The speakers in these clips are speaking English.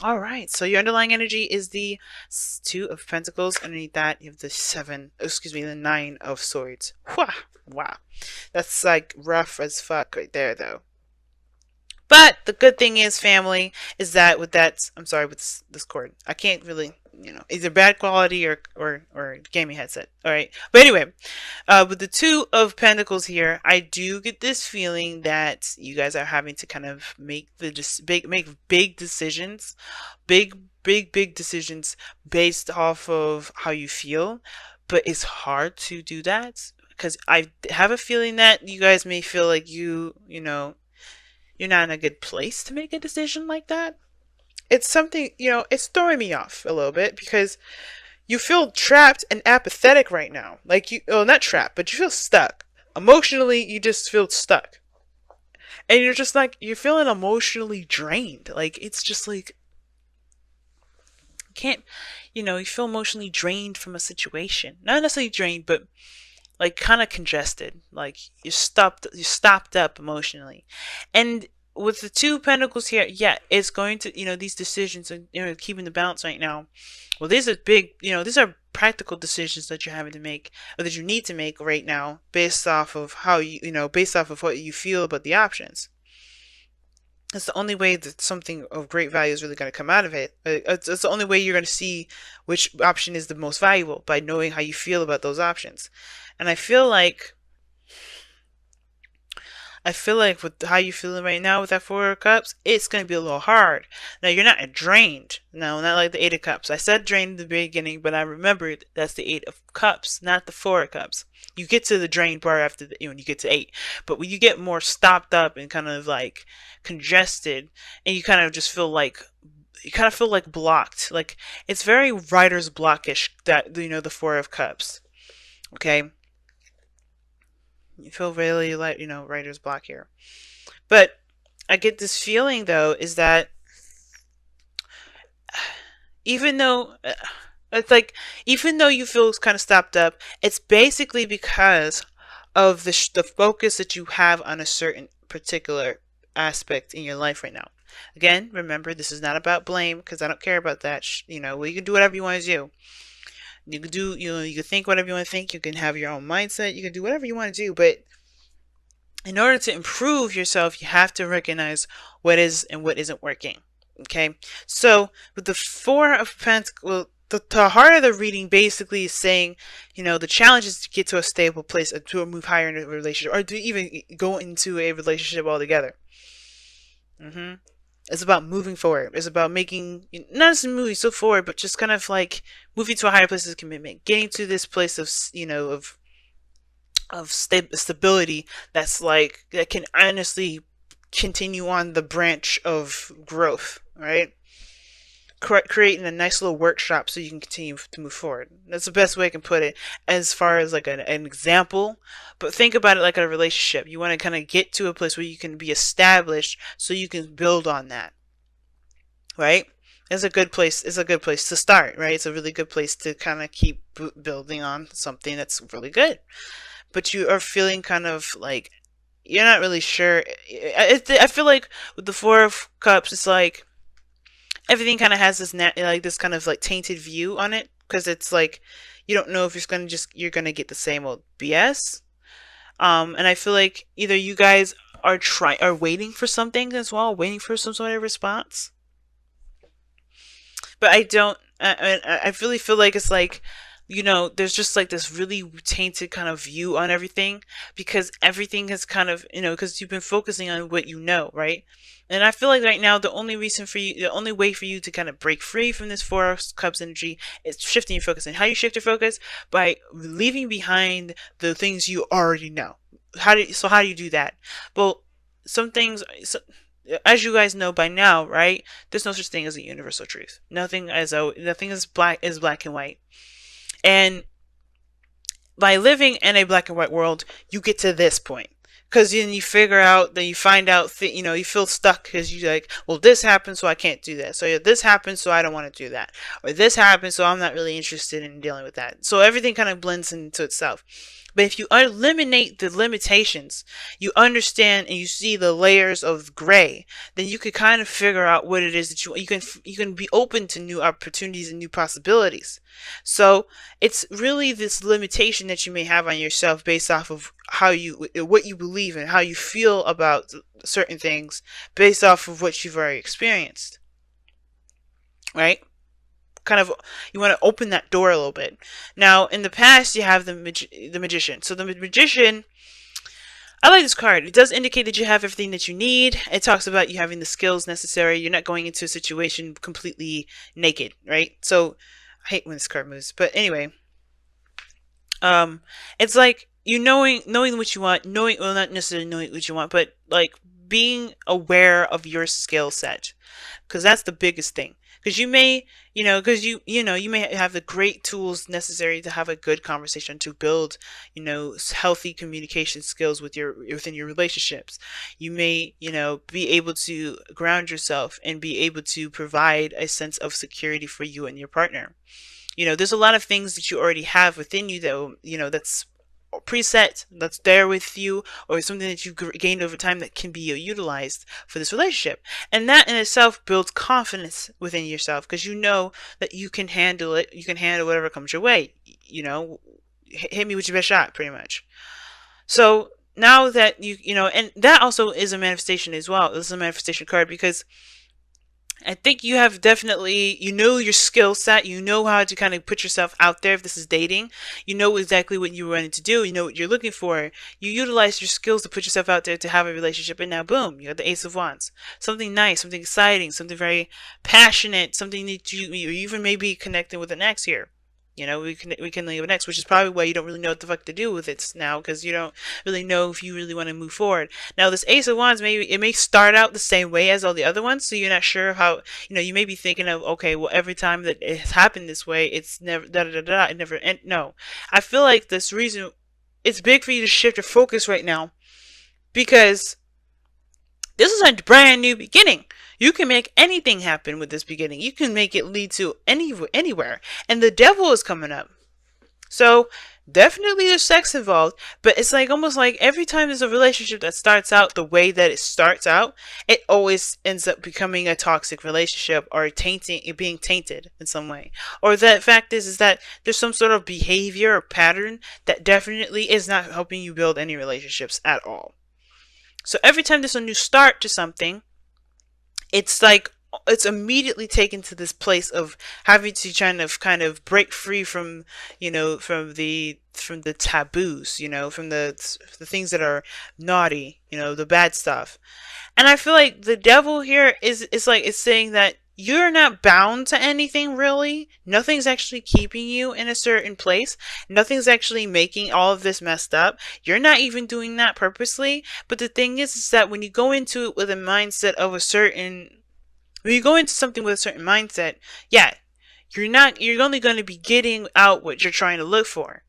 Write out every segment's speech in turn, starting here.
All right. So your underlying energy is the Two of Pentacles. Underneath that, you have the the Nine of Swords. Wow. Wow. That's like rough as fuck right there, though. But the good thing is, family, is that with that, I'm sorry, with this cord, I can't really, either bad quality or gaming headset. All right. But anyway, with the Two of Pentacles here, I do get this feeling that you guys are having to kind of make make big decisions, big decisions based off of how you feel. But it's hard to do that because I have a feeling that you guys may feel like you're not in a good place to make a decision like that. It's something, it's throwing me off a little bit because you feel trapped and apathetic right now. Like not trapped, but you feel stuck. Emotionally, you just feel stuck. And you're just like, you're feeling emotionally drained. Like, it's just like, can't, you feel emotionally drained from a situation. Not necessarily drained, but like kind of congested. Like you're stopped up emotionally. And with the Two Pentacles here, yeah, it's going to, these decisions and, keeping the balance right now. Well, these are big, these are practical decisions that you're having to make, or that you need to make right now, based off of how based off of what you feel about the options. It's the only way that something of great value is really going to come out of it. It's the only way you're going to see which option is the most valuable, by knowing how you feel about those options. And I feel like with how you feeling right now with that Four of Cups, it's going to be a little hard. Now, you're not drained. No, not like the Eight of Cups. I said drained at the beginning, but I remembered that's the Eight of Cups, not the Four of Cups. You get to the drained part after when you get to 8. But when you get more stopped up and kind of like congested, and you kind of just feel like blocked. Like, it's very writer's blockish, that, the Four of Cups. Okay? You feel really like, writer's block here. But I get this feeling, though, is that even though it's like, even though you feel kind of stopped up, it's basically because of the focus that you have on a certain particular aspect in your life right now. Again, remember, this is not about blame, because I don't care about that. Well, you can do whatever you want to do. You can do, you can think whatever you want to think. You can have your own mindset. You can do whatever you want to do. But in order to improve yourself, you have to recognize what is and what isn't working. Okay, so with the Four of Pentacles, well, the heart of the reading basically is saying, the challenge is to get to a stable place, or to move higher in a relationship, or to even go into a relationship altogether. It's about moving forward. It's about making, not just moving so forward, but just kind of like moving to a higher place of commitment, getting to this place of, stability, that's like, that can honestly continue on the branch of growth, right? Creating a nice little workshop so you can continue to move forward. That's the best way I can put it, as far as like an example. But think about it like a relationship. You want to kind of get to a place where you can be established so you can build on that, right? It's a good place. It's a good place to start, right? It's a really good place to kind of keep building on something that's really good. But you are feeling kind of like you're not really sure. I feel like with the Four of Cups, it's like everything kind of has this kind of like tainted view on it, because it's like you don't know if you're gonna get the same old BS. And I feel like either you guys are waiting for something as well, waiting for some sort of response. But I don't. I really feel like it's like, there's just like this really tainted kind of view on everything, because everything has kind of, because you've been focusing on what you know, right? And I feel like right now, the only way for you to kind of break free from this Four of Cups energy is shifting your focus. And how you shift your focus? By leaving behind the things you already know. How do you do that? Well, some things, as you guys know by now, right? There's no such thing as a universal truth. Nothing is black and white. And by living in a black and white world, you get to this point. Because then you figure out, then you find out, you feel stuck because you're like, well, this happened, so I can't do that. So this happened, so I don't want to do that. Or this happened, so I'm not really interested in dealing with that. So everything kind of blends into itself. But if you eliminate the limitations, you understand and you see the layers of gray, then you can kind of figure out what it is that you can be open to new opportunities and new possibilities. So it's really this limitation that you may have on yourself based off of what you believe and how you feel about certain things based off of what you've already experienced, right? Kind of, you want to open that door a little bit. Now, in the past, you have the magician. So the magician, I like this card. It does indicate that you have everything that you need. It talks about you having the skills necessary. You're not going into a situation completely naked, right? So I hate when this card moves, but anyway, it's like you knowing what you want, well, not necessarily knowing what you want, but like being aware of your skill set, because that's the biggest thing. Because you may, you may have the great tools necessary to have a good conversation, to build, healthy communication skills within your relationships. You may, be able to ground yourself and be able to provide a sense of security for you and your partner. There's a lot of things that you already have within you that, that's preset, that's there with you, or something that you've gained over time that can be utilized for this relationship. And that in itself builds confidence within yourself, because you know that you can handle it. You can handle whatever comes your way. Hit me with your best shot, pretty much. So now that and that also is a manifestation as well. This is a manifestation card, because I think you have definitely, your skill set, how to kind of put yourself out there. If this is dating, you know exactly what you're wanting to do, you know what you're looking for. You utilize your skills to put yourself out there to have a relationship, and now boom, you got the Ace of Wands. Something nice, something exciting, something very passionate, something that you even maybe connecting with an ex here. We can leave an ex, which is probably why you don't really know what the fuck to do with it now, because you don't really know if you really want to move forward. Now, this Ace of Wands, maybe it may start out the same way as all the other ones, so you're not sure how, you may be thinking of, okay, well, every time that it's happened this way, it's never, it never end. No. I feel like this reason, it's big for you to shift your focus right now, because this is a brand new beginning. You can make anything happen with this beginning. You can make it lead to anywhere. And the devil is coming up. So definitely there's sex involved, but it's like almost like every time there's a relationship that starts out the way that it starts out, it always ends up becoming a toxic relationship, or being tainted in some way. Or the fact is that there's some sort of behavior or pattern that definitely is not helping you build any relationships at all. So every time there's a new start to something, it's like it's immediately taken to this place of having to kind of break free from from the taboos, from the things that are naughty, the bad stuff. And I feel like the devil here is saying that you're not bound to anything, really. Nothing's actually keeping you in a certain place. Nothing's actually making all of this messed up. You're not even doing that purposely. But the thing is that when you go into it with a mindset of when you go into something with a certain mindset, yeah, you're only going to be getting out what you're trying to look for,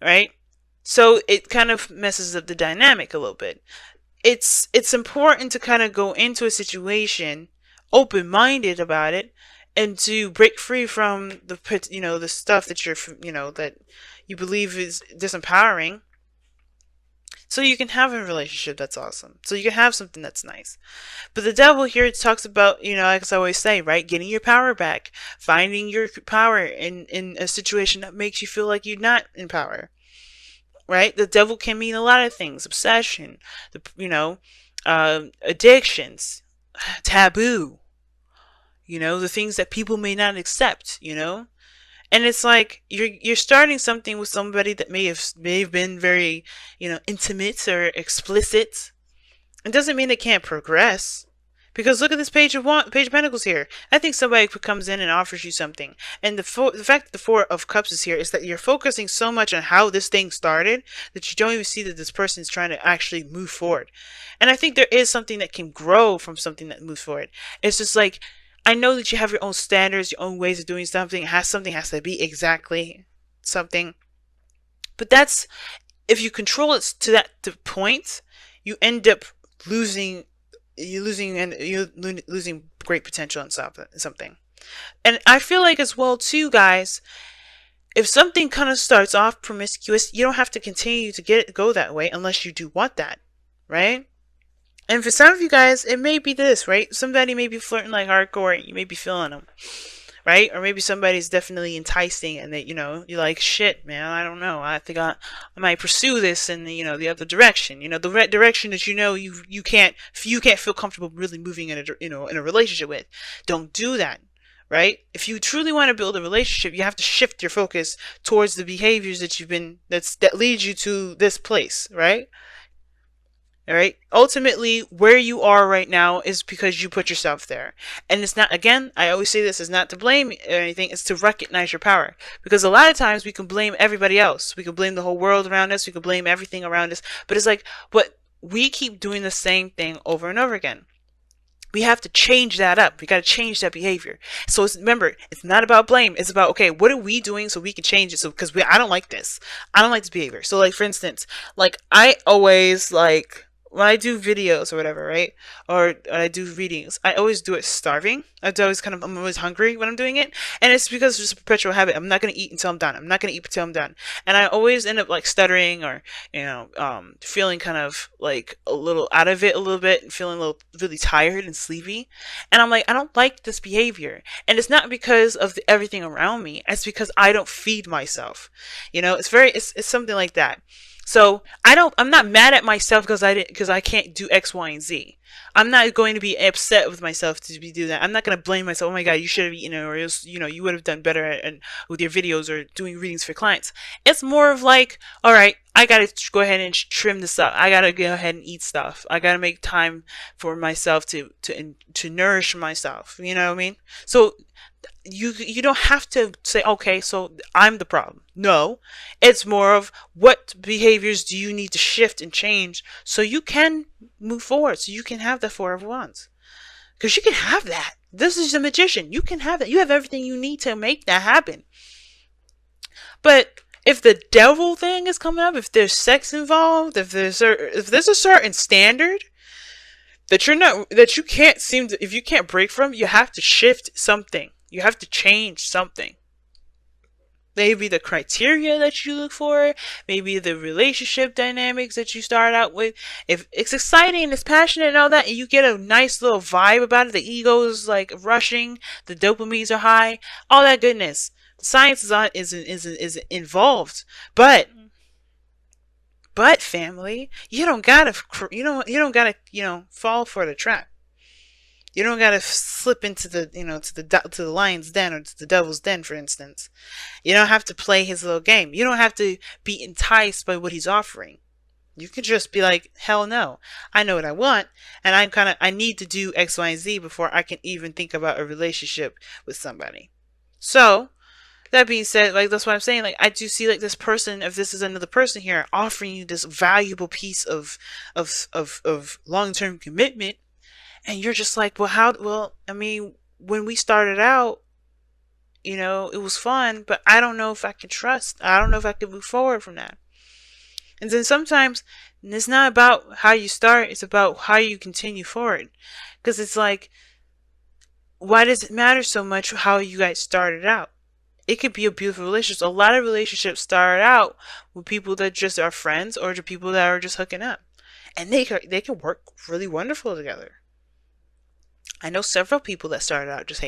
right? So it kind of messes up the dynamic a little bit. It's important to kind of go into a situation open-minded about it, and to break free from the stuff that that you believe is disempowering, so you can have a relationship that's awesome, so you can have something that's nice. But the devil here talks about, like I always say, right, getting your power back, finding your power in a situation that makes you feel like you're not in power, right? The devil can mean a lot of things: obsession, addictions, taboo, the things that people may not accept, and it's like you're starting something with somebody that may have been very, intimate or explicit. It doesn't mean they can't progress. Because look at this page of Pentacles here. I think somebody comes in and offers you something. And the fact that the Four of Cups is here is that you're focusing so much on how this thing started that you don't even see that this person is trying to actually move forward. And I think there is something that can grow from something that moves forward. It's just like, I know that you have your own standards, your own ways of doing something. Something has to be exactly something. But that's, if you control it to that point, you end up losing great potential in something. And I feel like as well too, guys, if something kind of starts off promiscuous, you don't have to continue to go that way unless you do want that, right? And for some of you guys, it may be this, right? Somebody may be flirting like hardcore and you may be feeling them, right? Or maybe somebody's definitely enticing and that, you're like, shit, man, I don't know. I think I might pursue this in the, the other direction. The direction that you can't feel comfortable really moving in a relationship with. Don't do that. Right? If you truly want to build a relationship, you have to shift your focus towards the behaviors that leads you to this place, right? All right. Ultimately, where you are right now is because you put yourself there. And it's not, again, I always say this is not to blame or anything, it's to recognize your power. Because a lot of times we can blame everybody else. We can blame the whole world around us. We can blame everything around us. But it's like, but we keep doing the same thing over and over again. We have to change that up. We got to change that behavior. So remember, it's not about blame. It's about, okay, what are we doing so we can change it? So, because I don't like this. I don't like this behavior. So like, for instance, like I always like, when I do videos or whatever, right? Or I do readings, I always do it starving. I'm always hungry when I'm doing it. And it's because it's just a perpetual habit. I'm not going to eat until I'm done. I'm not going to eat until I'm done. And I always end up like stuttering or, feeling kind of like a little out of it a little bit and feeling a little really tired and sleepy. And I'm like, I don't like this behavior. And it's not because of everything around me. It's because I don't feed myself. It's something like that. So I'm not mad at myself because I can't do X, Y, and Z. I'm not going to be upset with myself to do that. I'm not going to blame myself. Oh my God, you should have eaten it, or else, you would have done better with your videos or doing readings for clients. It's more of like, all right, I got to go ahead and trim this up. I got to go ahead and eat stuff. I got to make time for myself to nourish myself. You know what I mean? So you don't have to say, okay, so I'm the problem. No, it's more of what behaviors do you need to shift and change so you can move forward, so you can have the Four of Wands. Because you can have that. This is the Magician. You can have that. You have everything you need to make that happen. But if the devil thing is coming up, if there's sex involved, if there's a certain standard that you can't if you can't break from, you have to shift something. You have to change something. Maybe the criteria that you look for, maybe the relationship dynamics that you start out with. If it's exciting and it's passionate and all that, and you get a nice little vibe about it, the ego is like rushing, the dopamines are high, all that goodness. The science is involved, but family, you don't gotta fall for the trap. You don't gotta slip into the to the lion's den or to the devil's den, for instance. You don't have to play his little game. You don't have to be enticed by what he's offering. You can just be like, hell no. I know what I want, and I need to do X, Y, and Z before I can even think about a relationship with somebody. So, that being said, like, that's what I'm saying. Like, I do see like this person, if this is another person here, offering you this valuable piece of long-term commitment. And you're just like, well, I mean, when we started out, it was fun, but I don't know if I can trust. I don't know if I can move forward from that. And then sometimes it's not about how you start, it's about how you continue forward. Because it's like, why does it matter so much how you guys started out? It could be a beautiful relationship. A lot of relationships start out with people that just are friends or the people that are just hooking up. And they can work really wonderful together. I know several people that started out just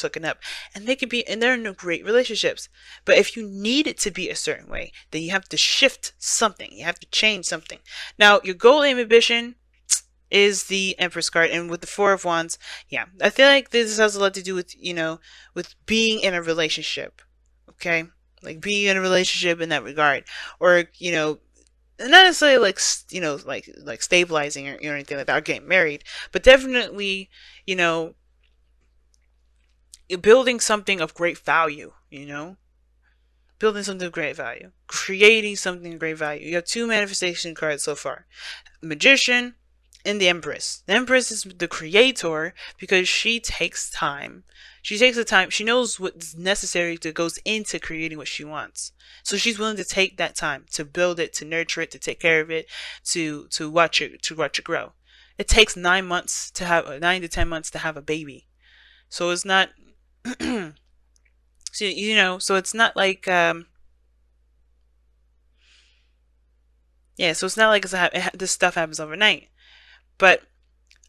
hooking up, and they're in great relationships. But if you need it to be a certain way, then you have to shift something. You have to change something. Now, your goal and ambition is the Empress card, and with the Four of Wands, yeah, I feel like this has a lot to do with with being in a relationship. Okay, like being in a relationship in that regard, or not necessarily like stabilizing or anything like that, or getting married, but definitely building something of great value. Building something of great value, creating something of great value. You have two manifestation cards so far: Magician and the Empress. The Empress is the creator because she takes time. She takes the time. She knows what's necessary that goes into creating what she wants. So she's willing to take that time to build it, to nurture it, to take care of it, to watch it grow. It takes 9 to 10 months to have a baby. So it's not So, so it's not like, yeah, so it's not like this stuff happens overnight. But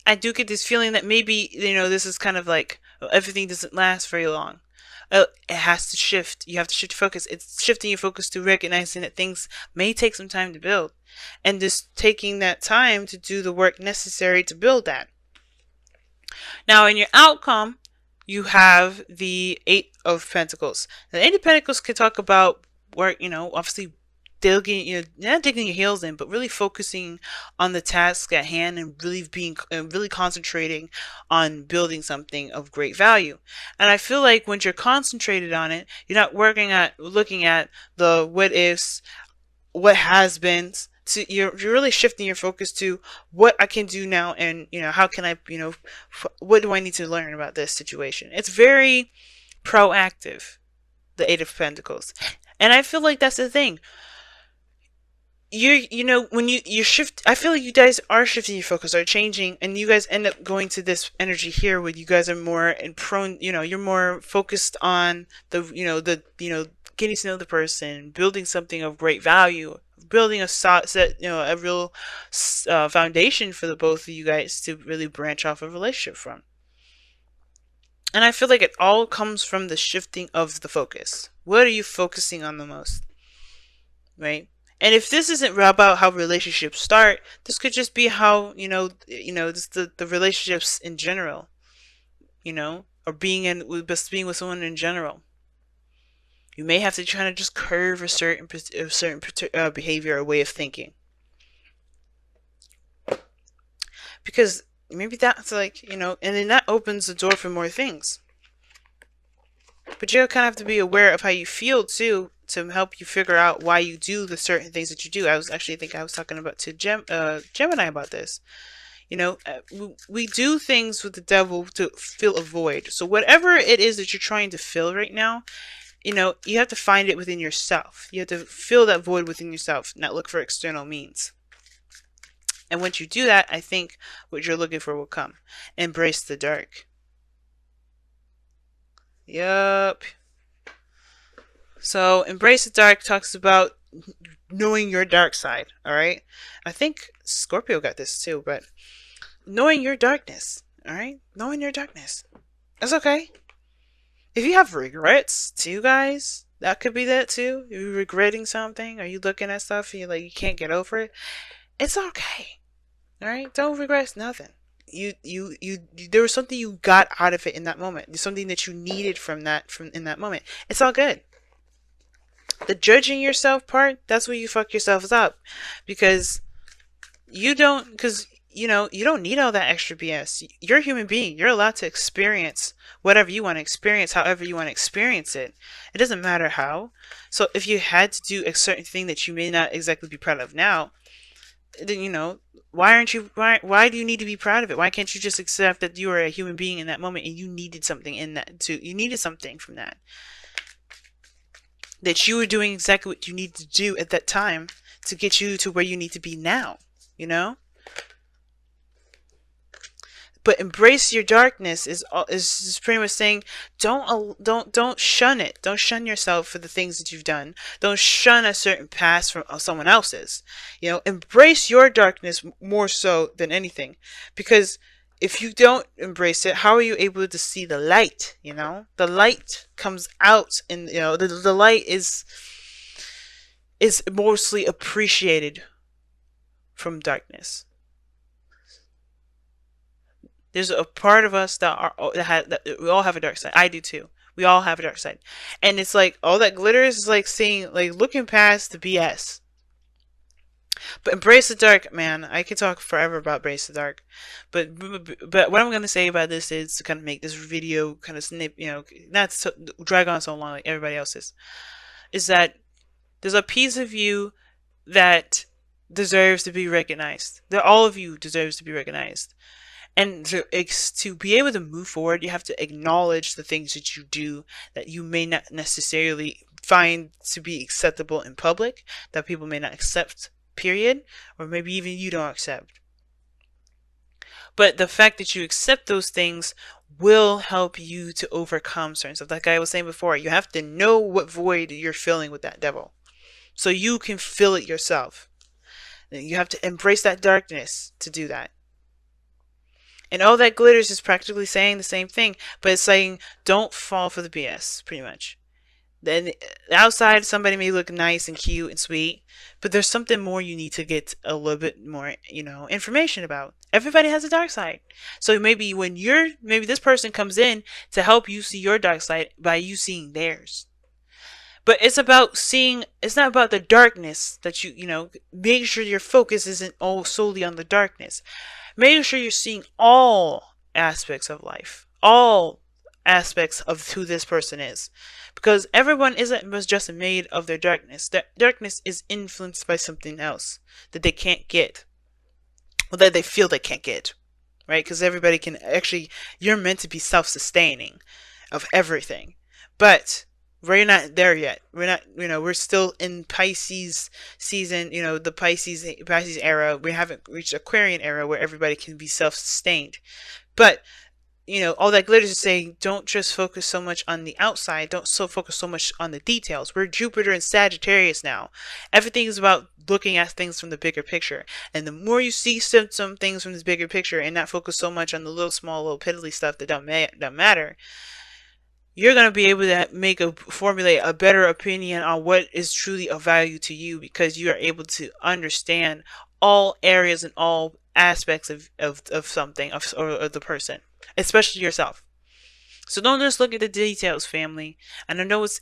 I do get this feeling that maybe, this is kind of like, well, everything doesn't last very long. It has to shift. You have to shift your focus. It's shifting your focus to recognizing that things may take some time to build, and just taking that time to do the work necessary to build that. Now, in your outcome, you have the Eight of Pentacles. The Eight of Pentacles can talk about work, obviously digging, not digging your heels in, but really focusing on the task at hand and really concentrating on building something of great value. And I feel like when you're concentrated on it, you're not looking at the what ifs, what has been. So you're really shifting your focus to what I can do now, and how can I, what do I need to learn about this situation. It's very proactive, the Eight of Pentacles. And I feel like that's the thing. When you shift, I feel like you guys are shifting your focus, are changing, and you guys end up going to this energy here where you guys are more and prone, you're more focused on getting to know the person, building something of great value, building a real foundation for the both of you guys to really branch off a relationship from. And I feel like it all comes from the shifting of the focus. What are you focusing on the most? Right? And if this isn't about how relationships start, this could just be how, just the relationships in general, or being with someone in general. You may have to try to just curve a certain behavior or way of thinking. Because maybe that's like, and then that opens the door for more things. But you kind of have to be aware of how you feel too, to help you figure out why you do the certain things that you do. I was talking about to Gemini about this. We do things with the devil to fill a void. So whatever it is that you're trying to fill right now, you have to find it within yourself. You have to fill that void within yourself, not look for external means. And once you do that, I think what you're looking for will come. Embrace the dark. Yup. So, Embrace the Dark talks about knowing your dark side, alright? I think Scorpio got this too, but knowing your darkness, alright? Knowing your darkness. That's okay. If you have regrets too, guys, that could be that too. If you're regretting something, or you looking at stuff and you're like, you can't get over it, it's okay. Alright? Don't regret nothing. There was something you got out of it in that moment. There's something that you needed from in that moment. It's all good. The judging yourself part, that's where you fuck yourselves up, because you don't need all that extra BS. You're a human being. You're allowed to experience whatever you want to experience, however you want to experience it. It doesn't matter how. So if you had to do a certain thing that you may not exactly be proud of now, then why do you need to be proud of it? Why can't you just accept that you are a human being in that moment and you needed something in that too? You needed something from that. That you were doing exactly what you need to do at that time to get you to where you need to be now, But embrace your darkness is pretty much saying don't shun it. Don't shun yourself for the things that you've done. Don't shun a certain past from someone else's. Embrace your darkness more so than anything, because if you don't embrace it, how are you able to see the light? The light comes out, and the light is mostly appreciated from darkness. There's a part of us that we all have a dark side. I do too. We all have a dark side, and it's like all that glitters is like looking past the BS. But embrace the dark, man. I could talk forever about embrace the dark, but what I'm gonna say about this is to kind of make this video kind of not to drag on so long like everybody else's, is that there's a piece of you that deserves to be recognized. That all of you deserves to be recognized. And to be able to move forward, you have to acknowledge the things that you do that you may not necessarily find to be acceptable in public, that people may not accept, period, or maybe even you don't accept. But the fact that you accept those things will help you to overcome certain stuff. Like I was saying before, you have to know what void you're filling with that devil, so you can fill it yourself. You have to embrace that darkness to do that. And all that glitters is practically saying the same thing, but it's saying don't fall for the BS, pretty much. Then outside, somebody may look nice and cute and sweet, but there's something more you need to get a little bit more, information about. Everybody has a dark side. So maybe maybe this person comes in to help you see your dark side by you seeing theirs. But it's not about the darkness that make sure your focus isn't all solely on the darkness. Make sure you're seeing all aspects of life, all aspects of who this person is. Because everyone was just made of their darkness. That darkness is influenced by something else that they can't get, or that they feel they can't get, right? Because everybody can actually, you're meant to be self-sustaining of everything. But we're not there yet. We're not, we're still in Pisces season, the Pisces era. We haven't reached Aquarian era where everybody can be self-sustained. But, all that glitters is saying don't just focus so much on the outside. Don't focus so much on the details. We're Jupiter and Sagittarius now. Everything is about looking at things from the bigger picture. And the more you see some things from this bigger picture and not focus so much on the little piddly stuff that don't matter, you're going to be able to formulate a better opinion on what is truly of value to you, because you are able to understand all areas and all aspects of something, or of the person, especially yourself. So don't just look at the details, family. And I know it's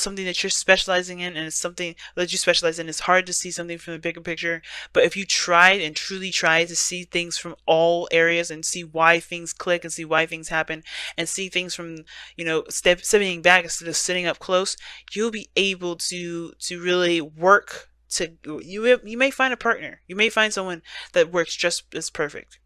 something that you're specializing in, and it's something that you specialize in. It's hard to see something from the bigger picture. But if you tried and truly tried to see things from all areas and see why things click and see why things happen and see things from, stepping back instead of sitting up close, you'll be able to really work you may find a partner. You may find someone that works just as perfect.